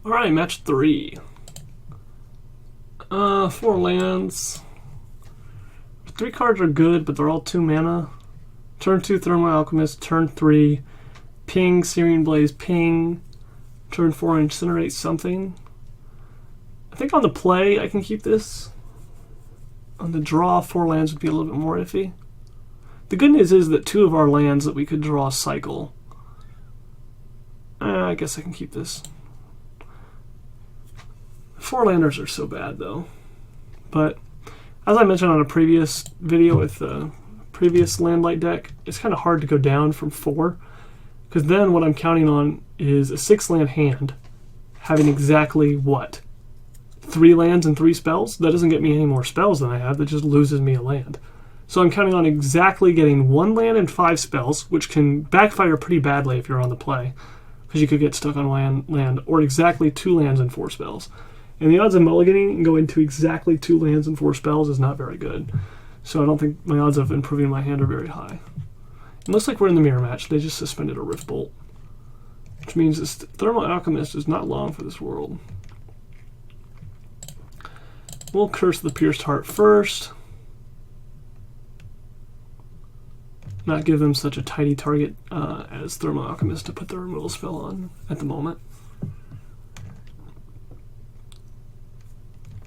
Alright, match 3. 4 lands. 3 cards are good, but they're all 2 mana. Turn 2, Thermal Alchemist. Turn 3, ping, Searing Blaze, ping. Turn 4, Incinerate something. I think on the play, I can keep this. On the draw, 4 lands would be a little bit more iffy. The good news is that 2 of our lands that we could draw cycle. I guess I can keep this. 4 landers are so bad, though. But as I mentioned on a previous video with the previous Landlight deck, it's kind of hard to go down from 4, because then what I'm counting on is a 6-land hand having exactly what? 3 lands and 3 spells? That doesn't get me any more spells than I have, that just loses me a land. So I'm counting on exactly getting 1 land and 5 spells, which can backfire pretty badly if you're on the play, because you could get stuck on land, or exactly 2 lands and 4 spells. And the odds of mulliganing and going to exactly 2 lands and 4 spells is not very good. So I don't think my odds of improving my hand are very high. It looks like we're in the mirror match. They just suspended a Rift Bolt, which means this Thermal Alchemist is not long for this world. We'll curse the Pierced Heart first. Not give them such a tidy target as Thermal Alchemist to put the removal spell on at the moment.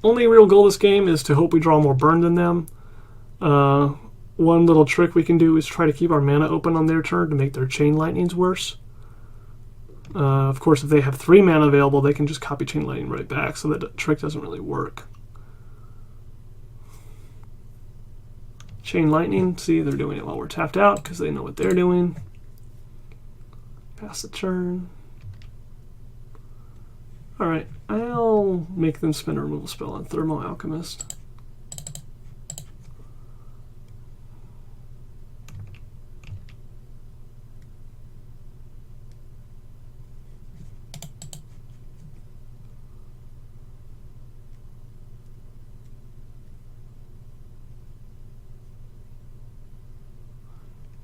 Only real goal of this game is to hope we draw more burn than them. One little trick we can do is try to keep our mana open on their turn to make their Chain Lightnings worse. Of course, if they have 3 mana available, they can just copy Chain Lightning right back, so that trick doesn't really work. Chain Lightning, see, they're doing it while we're tapped out because they know what they're doing. Pass the turn. Alright, I'll make them spend a removal spell on Thermal Alchemist.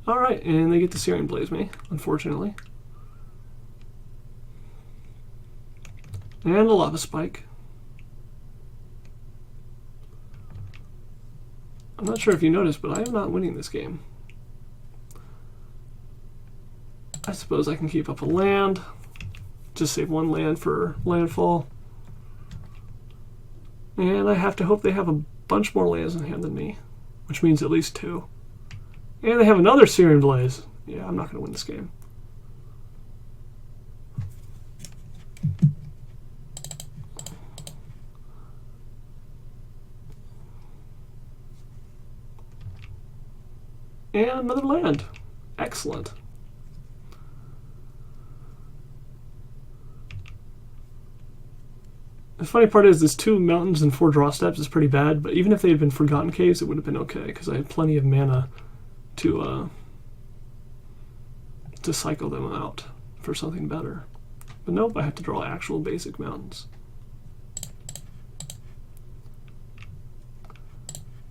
Alright, and they get to Searing Blaze me, unfortunately. And a Lava Spike. I'm not sure if you noticed, but I am not winning this game. I suppose I can keep up a land. Just save 1 land for landfall. And I have to hope they have a bunch more lands in hand than me, which means at least 2. And they have another Searing Blaze. Yeah, I'm not going to win this game. And another land. Excellent. The funny part is this 2 mountains and 4 draw steps is pretty bad, but even if they had been Forgotten Caves, it would have been okay, because I had plenty of mana to cycle them out for something better. But nope, I have to draw actual basic mountains.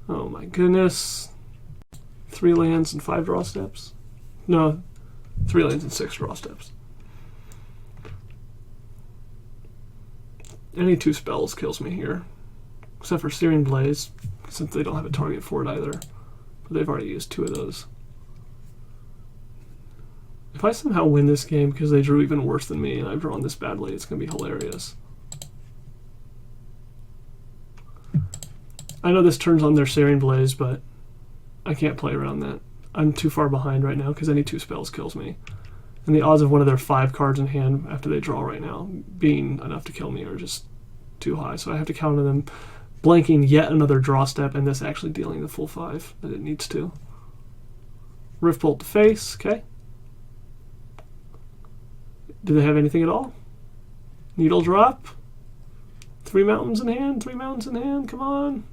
Oh my goodness. 3 lands and 5 draw steps? No, 3 lands and 6 draw steps. Any 2 spells kills me here. Except for Searing Blaze, since they don't have a target for it either. But they've already used 2 of those. If I somehow win this game because they drew even worse than me and I've drawn this badly, it's going to be hilarious. I know this turns on their Searing Blaze, but I can't play around that. I'm too far behind right now because any 2 spells kills me. And the odds of one of their 5 cards in hand after they draw right now being enough to kill me are just too high. So I have to count on them blanking yet another draw step and this actually dealing the full 5 that it needs to. Rift Bolt to face, okay. Do they have anything at all? Needle Drop? 3 mountains in hand? 3 mountains in hand? Come on.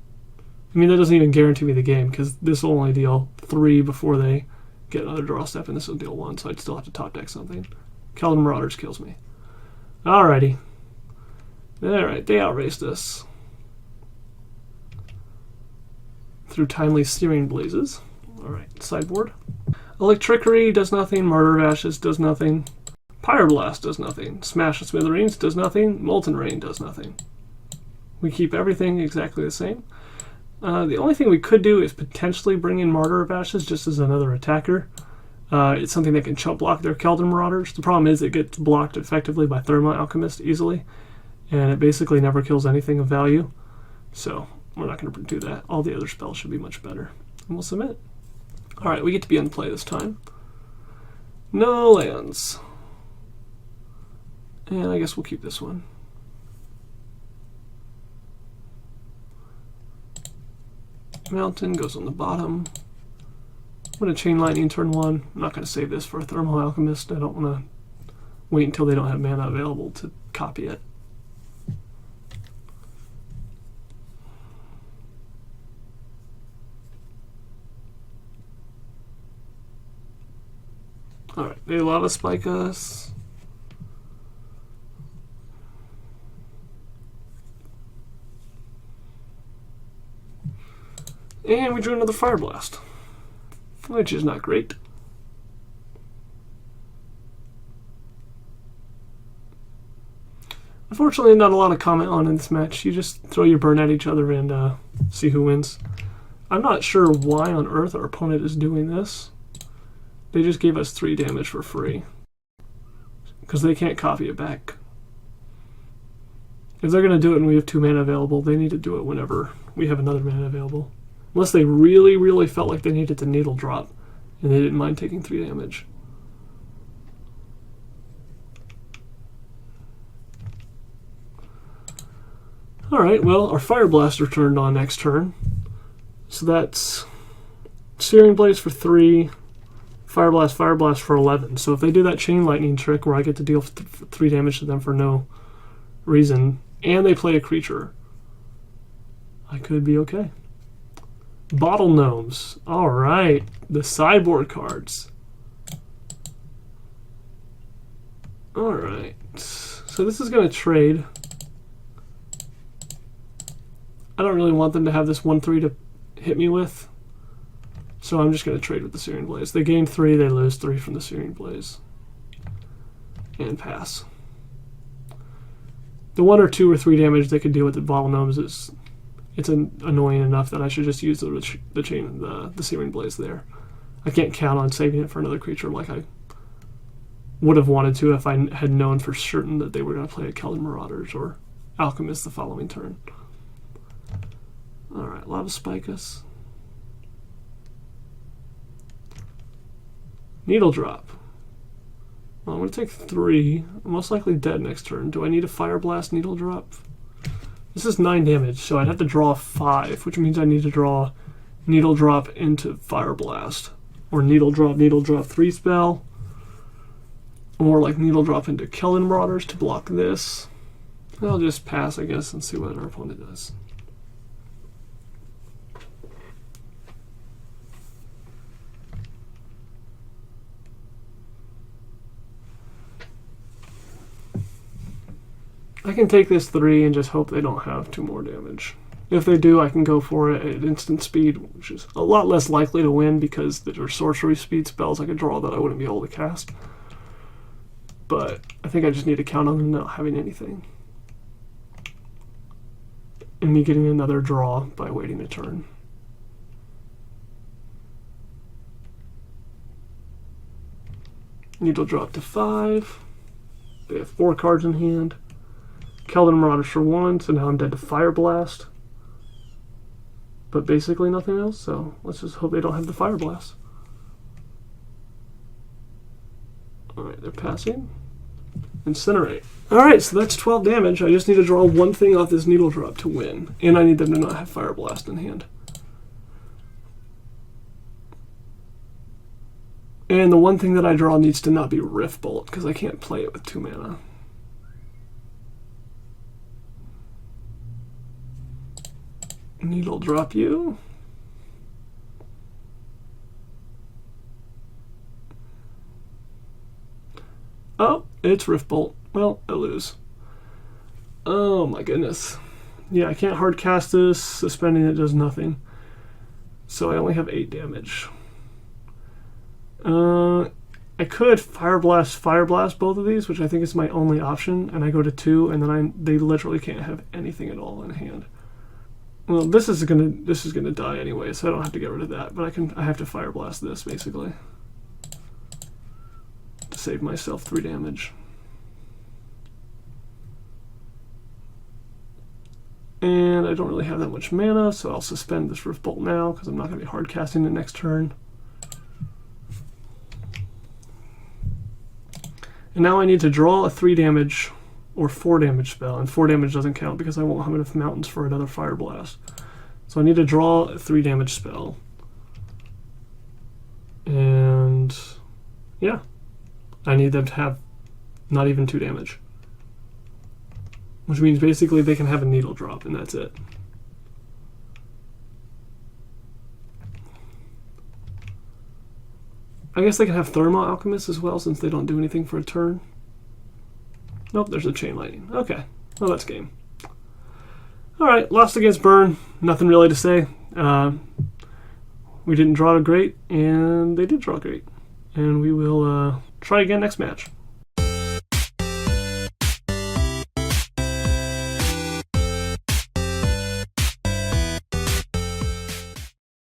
I mean, that doesn't even guarantee me the game, because this will only deal 3 before they get another draw step, and this will deal 1, so I'd still have to top deck something. Keldon Marauders kills me. Alrighty. Alright, they outraced us. Through timely Searing Blazes. Alright, sideboard. Electrickery does nothing, Martyr of Ashes does nothing. Pyroblast does nothing. Smash and Smithereens does nothing. Molten Rain does nothing. We keep everything exactly the same. The only thing we could do is potentially bring in Martyr of Ashes just as another attacker. It's something that can chump block their Keldon Marauders. The problem is it gets blocked effectively by Thermo Alchemist easily, and it basically never kills anything of value. So we're not going to do that. All the other spells should be much better. And we'll submit. Alright, we get to be on play this time. No lands. And I guess we'll keep this one. Mountain goes on the bottom. I'm going to Chain Lightning turn 1. I'm not going to save this for a Thermal Alchemist. I don't want to wait until they don't have mana available to copy it. Alright, they Lava Spike us. And we drew another Fire Blast, which is not great. Unfortunately, not a lot of comment on in this match. You just throw your burn at each other and see who wins. I'm not sure why on earth our opponent is doing this. They just gave us 3 damage for free, because they can't copy it back. If they're going to do it and we have 2 mana available, they need to do it whenever we have another mana available. Unless they really, really felt like they needed to needle drop and they didn't mind taking 3 damage. Alright, well, our Fire Blaster turned on next turn. So that's Searing Blaze for 3, Fire Blast for 11. So if they do that Chain Lightning trick where I get to deal 3 damage to them for no reason, and they play a creature, I could be okay. Bottle Gnomes. Alright, the sideboard cards. Alright, so this is going to trade. I don't really want them to have this 1/3 to hit me with, so I'm just going to trade with the Searing Blaze. They gain 3, they lose 3 from the Searing Blaze. And pass. The 1 or 2 or 3 damage they could deal with the Bottle Gnomes is... it's annoying enough that I should just use the Searing Blaze there. I can't count on saving it for another creature like I would have wanted to if I had known for certain that they were going to play a Keldon Marauders or Alchemist the following turn. Alright, Lava Spike us. Needle Drop. Well, I'm going to take 3. I'm most likely dead next turn. Do I need a Fire Blast Needle Drop? This is 9 damage, so I'd have to draw 5, which means I need to draw Needle Drop into Fire Blast. Or Needle Drop 3 spell. Or like Needle Drop into Keldon Marauders to block this. I'll just pass, I guess, and see what our opponent does. I can take this 3 and just hope they don't have 2 more damage. If they do, I can go for it at instant speed, which is a lot less likely to win because there are sorcery speed spells I could draw that I wouldn't be able to cast. But I think I just need to count on them not having anything. And me getting another draw by waiting a turn. Needle Drop to 5. They have 4 cards in hand. Keldon Marauders for 1, so now I'm dead to Fire Blast. But basically nothing else, so let's just hope they don't have the Fire Blast. Alright, they're passing. Incinerate. Alright, so that's 12 damage. I just need to draw 1 thing off this Needle Drop to win. And I need them to not have Fire Blast in hand. And the 1 thing that I draw needs to not be Rift Bolt, because I can't play it with 2 mana. Needle Drop you. Oh, it's Rift Bolt. Well, I lose. Oh my goodness. Yeah, I can't hard cast this. Suspending it does nothing. So I only have 8 damage. I I could Fire Blast both of these, which I think is my only option, and I go to 2, and then they literally can't have anything at all in hand. Well, this is gonna die anyway, so I don't have to get rid of that. But I have to Fire Blast this basically to save myself 3 damage. And I don't really have that much mana, so I'll suspend this Rift Bolt now because I'm not going to be hard casting the next turn. And now I need to draw a 3 damage or 4 damage spell, and 4 damage doesn't count because I won't have enough mountains for another Fire Blast. So I need to draw a 3 damage spell. And yeah, I need them to have not even 2 damage. Which means basically they can have a needle drop, and that's it. I guess they can have Thermal Alchemist as well, since they don't do anything for a turn. Nope, there's a Chain Lightning. Okay, well that's game. Alright, lost against Burn. Nothing really to say. We didn't draw great, and they did draw great. And we will try again next match.